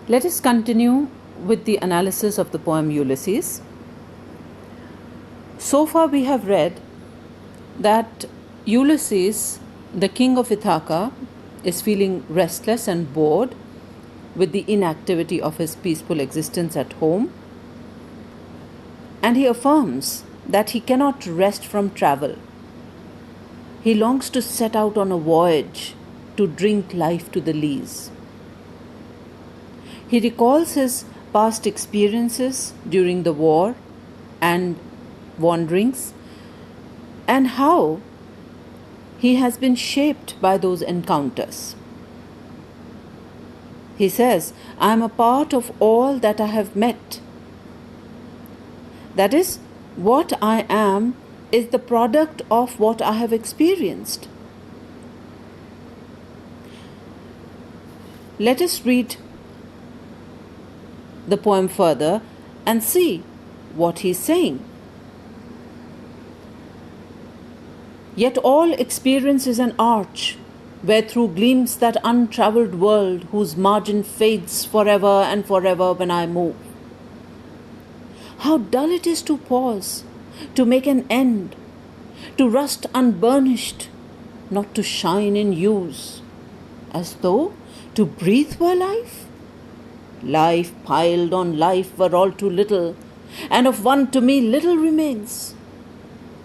Let us continue with the analysis of the poem Ulysses. So far we have read that Ulysses, the king of Ithaca, is feeling restless and bored with the inactivity of his peaceful existence at home, and he affirms that he cannot rest from travel. He longs to set out on a voyage to drink life to the lees. He recalls his past experiences during the war and wanderings, and how he has been shaped by those encounters. He says, I am a part of all that I have met. That is, what I am is the product of what I have experienced. Let us read the poem further and see what he is saying. Yet all experience is an arch, where through gleams that untravelled world whose margin fades forever and forever when I move. How dull it is to pause, to make an end, to rust unburnished, not to shine in use, as though to breathe were life? Life piled on life were all too little, and of one to me little remains.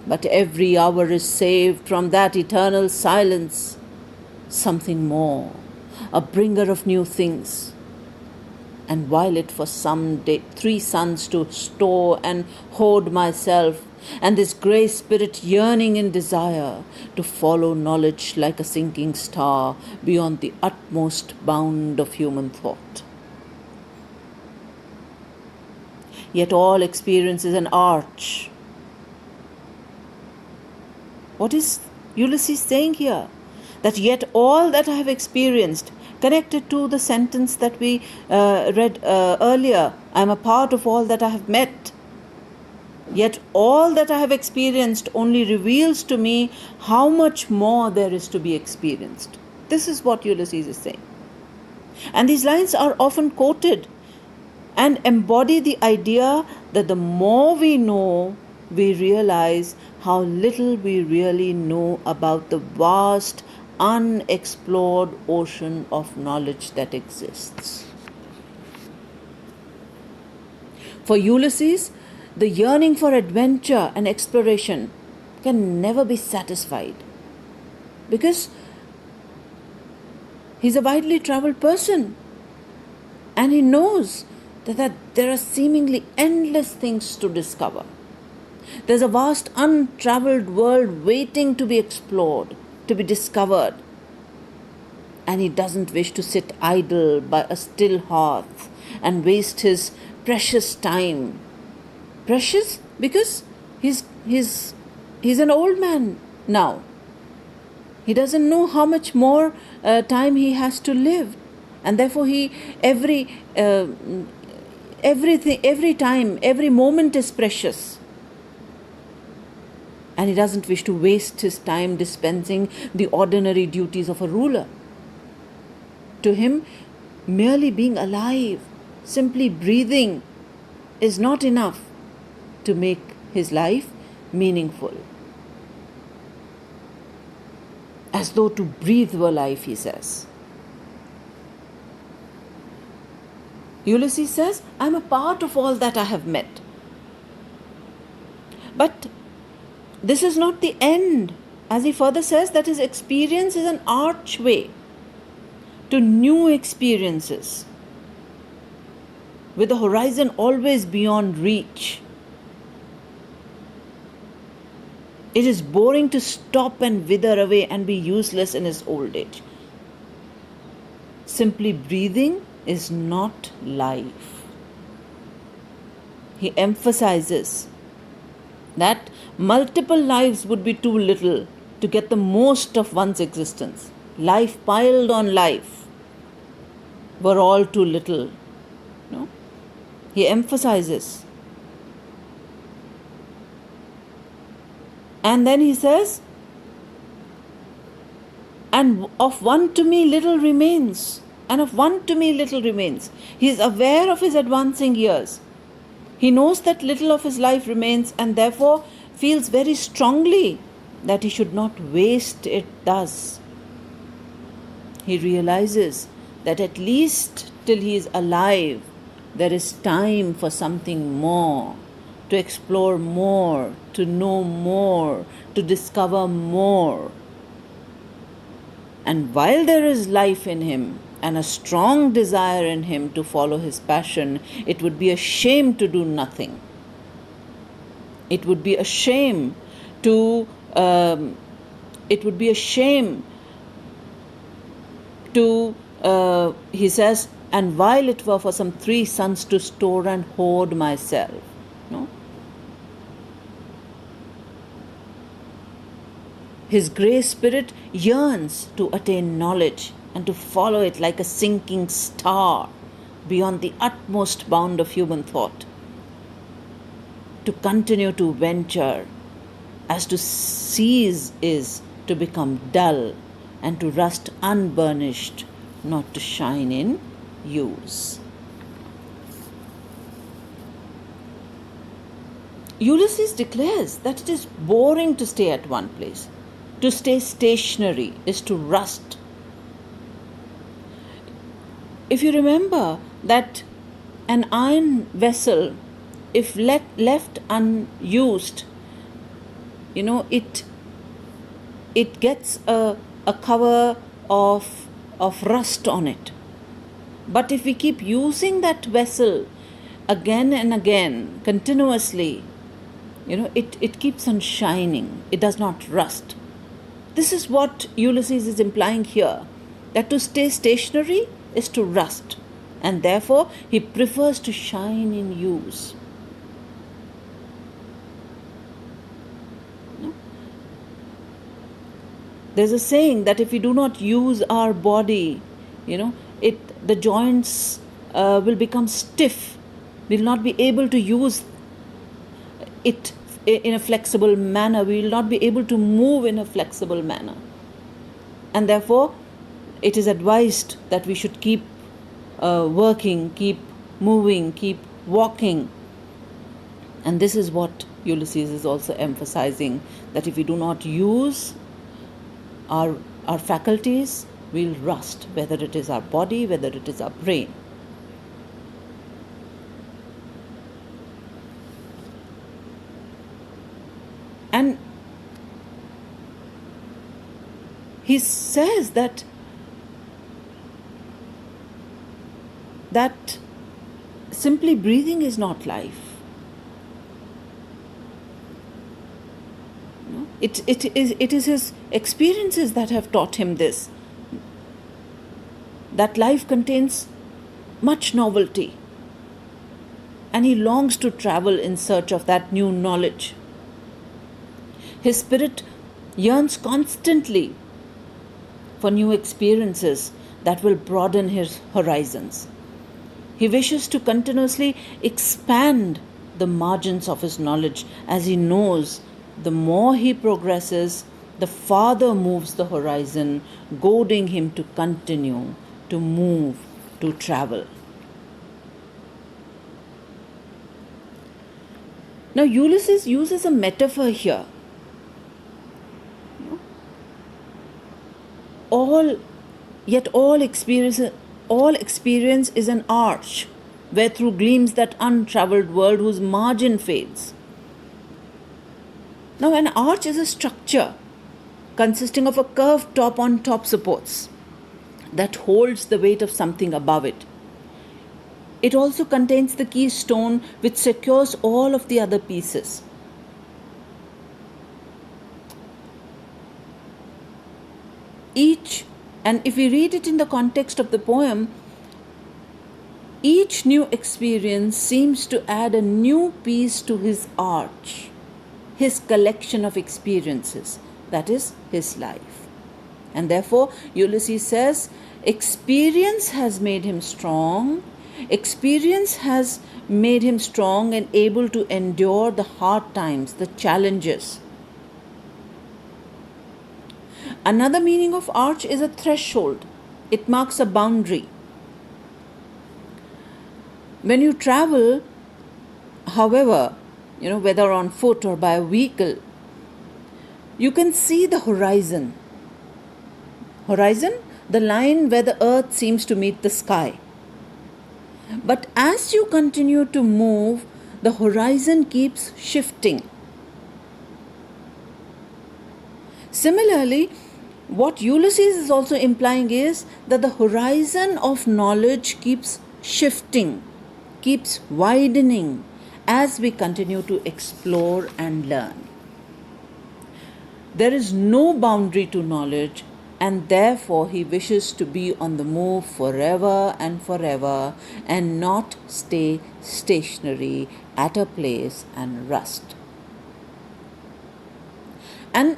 But every hour is saved from that eternal silence, something more, a bringer of new things. And while it for some day 3 suns to store and hoard myself, and this grey spirit yearning in desire to follow knowledge like a sinking star beyond the utmost bound of human thought. Yet all experience is an arch. What is Ulysses saying here? That yet all that I have experienced, connected to the sentence that we read earlier, I am a part of all that I have met. Yet all that I have experienced only reveals to me how much more there is to be experienced. This is what Ulysses is saying. And these lines are often quoted and embody the idea that the more we know, we realize how little we really know about the vast, unexplored ocean of knowledge that exists. For Ulysses, the yearning for adventure and exploration can never be satisfied, because he's a widely traveled person, and he knows that there are seemingly endless things to discover. There's a vast untraveled world waiting to be explored, to be discovered. And he doesn't wish to sit idle by a still hearth and waste his precious time. Precious because he's an old man now. He doesn't know how much more time he has to live, and therefore every time, every moment is precious. And he doesn't wish to waste his time dispensing the ordinary duties of a ruler. To him, merely being alive, simply breathing, is not enough to make his life meaningful. As though to breathe were life, he says. Ulysses says, I am a part of all that I have met. But this is not the end. As he further says, that his experience is an archway to new experiences, with the horizon always beyond reach. It is boring to stop and wither away and be useless in his old age. Simply breathing is not life. He emphasizes that multiple lives would be too little to get the most of one's existence. Life piled on life were all too little. No? He emphasizes. And then he says, and of one to me little remains. and of one to me little remains. He is aware of his advancing years. He knows that little of his life remains and therefore feels very strongly that he should not waste it thus. He realizes that at least till he is alive, there is time for something more, to explore more, to know more, to discover more. And while there is life in him and a strong desire in him to follow his passion, it would be a shame to do nothing. It would be a shame to he says, and while it were for some 3 sons to store and hoard myself. No? His grey spirit yearns to attain knowledge and to follow it like a sinking star beyond the utmost bound of human thought. To continue to venture, as to cease is to become dull and to rust unburnished, not to shine in use. Ulysses declares that it is boring to stay at one place. To stay stationary is to rust. If you remember that an iron vessel, if left unused, it gets a cover of rust on it. But if we keep using that vessel again and again, continuously, it keeps on shining. It does not rust. This is what Ulysses is implying here, that to stay stationary is to rust, and therefore he prefers to shine in use. There's a saying that if we do not use our body, the joints will become stiff. We'll not be able to use it in a flexible manner. We will not be able to move in a flexible manner. And therefore, it is advised that we should keep working, keep moving, keep walking. And this is what Ulysses is also emphasizing, that if we do not use our faculties, we'll rust, whether it is our body, whether it is our brain. And he says that simply breathing is not life. It is his experiences that have taught him this, that life contains much novelty, and he longs to travel in search of that new knowledge. His spirit yearns constantly for new experiences that will broaden his horizons. He wishes to continuously expand the margins of his knowledge, as he knows the more he progresses, the farther moves the horizon, goading him to continue, to move, to travel. Now, Ulysses uses a metaphor here. All experience is an arch, where through gleams that untravelled world whose margin fades. Now, an arch is a structure consisting of a curved top on top supports that holds the weight of something above it. It also contains the keystone which secures all of the other pieces. And if we read it in the context of the poem, each new experience seems to add a new piece to his arch, his collection of experiences, that is, his life. And therefore, Ulysses says, experience has made him strong. Experience has made him strong and able to endure the hard times, the challenges. Another meaning of arch is a threshold. It marks a boundary, When you travel, however, whether on foot or by a vehicle, you can see the horizon. Horizon, the line where the earth seems to meet the sky. But as you continue to move, the horizon keeps shifting. Similarly, what Ulysses is also implying is that the horizon of knowledge keeps shifting, keeps widening as we continue to explore and learn. There is no boundary to knowledge, and therefore he wishes to be on the move forever and not stay stationary at a place and rust. And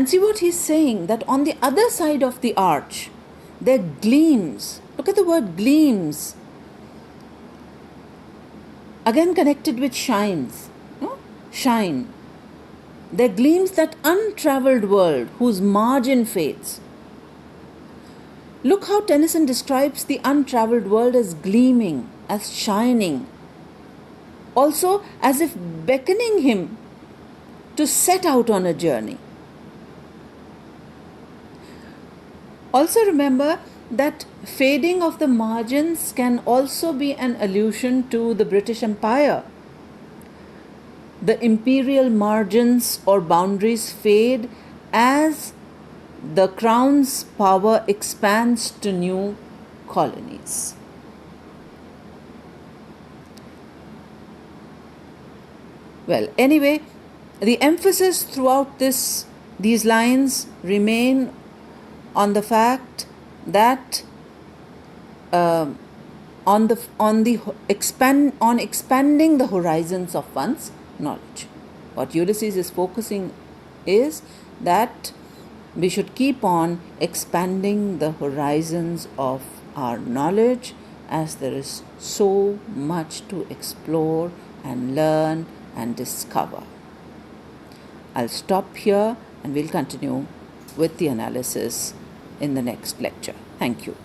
see what he's saying, that on the other side of the arch, there gleams. Look at the word gleams. Again connected with shines. No? Shine. There gleams that untraveled world whose margin fades. Look how Tennyson describes the untraveled world as gleaming, as shining. Also as if beckoning him to set out on a journey. Also remember that fading of the margins can also be an allusion to the British Empire. The imperial margins or boundaries fade as the crown's power expands to new colonies. Well, anyway, the emphasis throughout these lines remain on the fact that on expanding the horizons of one's knowledge. What Ulysses is focusing is that we should keep on expanding the horizons of our knowledge, as there is so much to explore and learn and discover. I'll stop here and we'll continue with the analysis in the next lecture. Thank you.